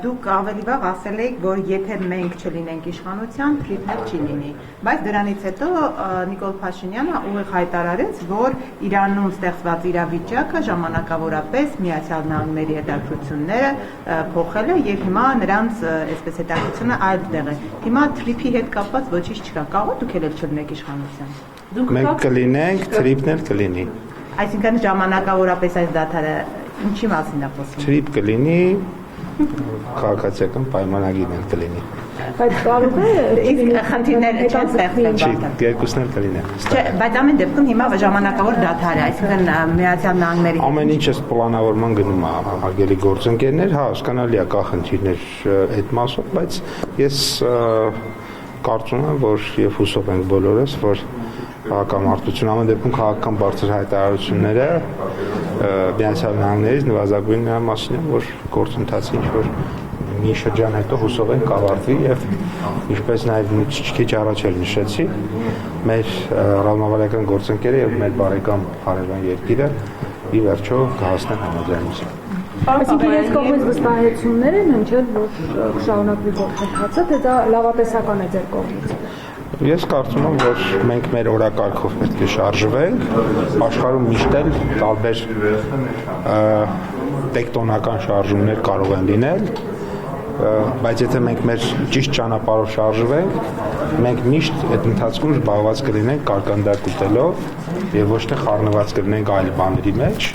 դուք ավելի վաղ ասել եք, որ եթե մենք չլինենք իշխանության, թրիփն չի լինի, բայց դրանից հետո Նիկոլ Փաշինյանը ուղիղ հայտարարեց, որ Իրանում ստեղծված իրավիճակը ժամանակավորապես Միացյալ Նահանգների հետաքրքրությունները փոխել է եւ հիմա նրանց այսպես հետաքրքրությունը այլ տեղ է։ Հիմա թրիփի հետ կապված ոչինչ չկա, կարող դուք էլ չլինեք իշխանության։ Մենք կլինենք, թրիփն էլ կլինի։ Այսինքն ժամանակավորապես այս դադարը ինչի մասին է խոսում։ Թրիփ կլինի, քաղաքացիական պայմանագիրն էլ կլինի։ Բայց կարող է խնդիրները չեն ստեղծվել։ Երկուսն էլ կլինի։ Չէ, բայց ամեն դեպքում հիմա ժամանակավոր դադար է, այսինքն Միացյալ Նահանգների ամեն ինչ ըստ պլանավորման գնում է հարգելի գործընկերներ, հա, հասկանալի է կա խնդիրներ այդ մասով, բայց ես կարծում եմ, որ եւ հուսով ենք բոլորս, որ հակամարտությունը ամեն դեպքում քաղաքական բարձր հայտարարությունները Միացյալ Նահանգներից նվազագույն նրա մասին է, որ գործընթացը ինչ որ մի շրջան հետո հուսով ենք կավարտվի եւ ինչպես նաեւ քիչ առաջ էլ նշեցի, մեր ռազմավարական գործընկերը եւ մեր բարեկամ հարևան երկիրը ի վերջո կհասնեն համաձայնության։ Այսինքն ես կողմից վստահեցումներ են հնչել, որ կշարունակվի գործընթացը, թե դա լավատեսական է ձեր կողմից։ Ես կարծում եմ, որ մենք մեր օրակարգով պետք է շարժվենք, աշխարհում միշտ էլ տարբեր տեկտոնական շարժումներ կարող են լինել, բայց եթե մենք մեր ճիշտ ճանապարհով շարժվենք, մենք միշտ այդ ընթացքում զբաղված կլինենք կարկանդակ ուտելով եւ ոչ թե խառնված կլինենք այլ բաների մեջ,